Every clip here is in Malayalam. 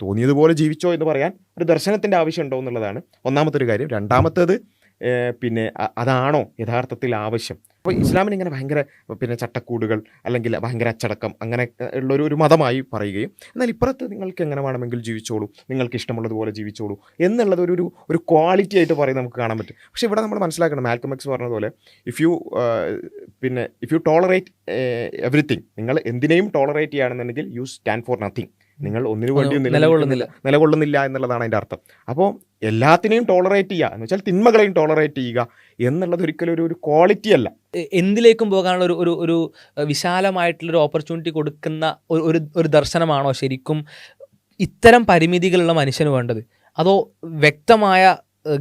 തോന്നിയതുപോലെ ജീവിച്ചോ എന്ന് പറയാൻ ഒരു ദർശനത്തിൻ്റെ ആവശ്യമുണ്ടോ എന്നുള്ളതാണ് ഒന്നാമത്തെ ഒരു കാര്യം. രണ്ടാമത്തേത് പിന്നെ അതാണോ യഥാർത്ഥത്തിൽ ആവശ്യം? അപ്പോൾ ഇസ്ലാമിന് ഇങ്ങനെ ഭയങ്കര പിന്നെ ചട്ടക്കൂടുകൾ അല്ലെങ്കിൽ ഭയങ്കര അച്ചടക്കം അങ്ങനെ ഉള്ളൊരു മതമായി പറയുകയും, എന്നാൽ ഇപ്പുറത്ത് നിങ്ങൾക്ക് എങ്ങനെ വേണമെങ്കിൽ ജീവിച്ചോളൂ, നിങ്ങൾക്ക് ഇഷ്ടമുള്ളതുപോലെ ജീവിച്ചോളൂ എന്നുള്ളത് ഒരു ക്വാളിറ്റി ആയിട്ട് പറയും നമുക്ക് കാണാൻ പറ്റും. പക്ഷേ ഇവിടെ നമ്മൾ മനസ്സിലാക്കണം, മാൽക്കം എക്സ് പറഞ്ഞതുപോലെ ഇഫ് യു ടോളറേറ്റ് എവറിത്തിങ്, നിങ്ങൾ എന്തിനേയും ടോളറേറ്റ് ചെയ്യുകയാണെന്നുണ്ടെങ്കിൽ യു സ്റ്റാൻഡ് ഫോർ നത്തിങ്, നിങ്ങൾ ഒന്നിനു വേണ്ടിയും നിലകൊള്ളുന്നില്ല എന്നുള്ളതാണ് അതിൻ്റെ അർത്ഥം. അപ്പോൾ എല്ലാത്തിനെയും ടോളറേറ്റ് ചെയ്യുക എന്ന് വെച്ചാൽ തിന്മകളെയും ടോളറേറ്റ് ചെയ്യുക എന്നുള്ളത് ഒരിക്കലും ഒരു ക്വാളിറ്റി അല്ല. എന്തിലേക്കും പോകാനുള്ള ഒരു വിശാലമായിട്ടുള്ളൊരു ഓപ്പർച്യൂണിറ്റി കൊടുക്കുന്ന ഒരു ദർശനമാണോ ശരിക്കും ഇത്തരം പരിമിതികളുള്ള മനുഷ്യന് വേണ്ടത്? അതോ വ്യക്തമായ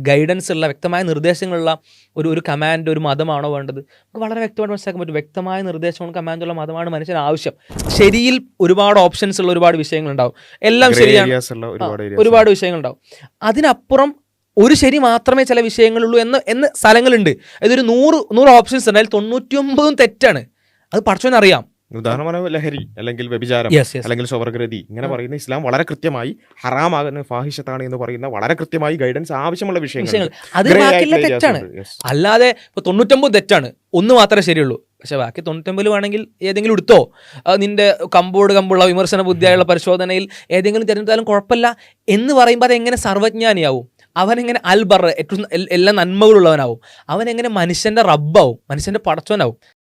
ഗൈഡൻസ് ഉള്ള, വ്യക്തമായ നിർദ്ദേശങ്ങളുള്ള ഒരു കമാൻഡ്, ഒരു മതമാണോ വേണ്ടത്? നമുക്ക് വളരെ വ്യക്തമായിട്ട് മനസ്സിലാക്കാൻ പറ്റും, വ്യക്തമായ നിർദ്ദേശങ്ങളും കമാൻഡുള്ള മതമാണ് മനുഷ്യന് ആവശ്യം. ശരിയിൽ ഒരുപാട് ഓപ്ഷൻസ് ഉള്ള ഒരുപാട് വിഷയങ്ങളുണ്ടാവും, എല്ലാം ശരിയാണ്, ഒരുപാട് വിഷയങ്ങളുണ്ടാവും. അതിനപ്പുറം ഒരു ശരി മാത്രമേ ചില വിഷയങ്ങളുള്ളൂ എന്ന സ്ഥലങ്ങളുണ്ട്. അതൊരു 100 ഓപ്ഷൻസ് ഉണ്ട്, അതിൽ 99 തെറ്റാണ്. അത് പടച്ചോനറിയാം. ഉദാഹരണമാണ് ലഹരി അല്ലെങ്കിൽ വ്യഭിചാരം അല്ലെങ്കിൽ സ്വവർഗരതി ഇങ്ങനെ പറയുന്ന ഇസ്ലാം വളരെ കൃത്യമായി ഹറാമാകുന്ന ഫാഹിഷത്താണ് എന്ന് പറയുന്ന വളരെ കൃത്യമായി ഗൈഡൻസ് ആവശ്യമുള്ള വിഷയങ്ങൾ. അത് ബാക്കിയുള്ള തെറ്റാണ്. അല്ലാതെ ഇപ്പോൾ 99 തെറ്റാണ്, 1 മാത്രമേ ശരിയുള്ളൂ, പക്ഷെ ബാക്കി 99 വേണമെങ്കിൽ ഏതെങ്കിലും എടുത്തോ, നിന്റെ കമ്പുള്ള വിമർശന ബുദ്ധിയായുള്ള പരിശോധനയിൽ ഏതെങ്കിലും തിരഞ്ഞെടുത്താലും കുഴപ്പമില്ല എന്ന് പറയുമ്പോൾ അതെങ്ങനെ സർവജ്ഞാനിയാവും? അവനെങ്ങനെ അൽബർ, ഏറ്റവും എല്ലാ നന്മകളുള്ളവനാവും? അവനെങ്ങനെ മനുഷ്യൻ്റെ റബ്ബാവും, മനുഷ്യൻ്റെ പടച്ചോനാവും?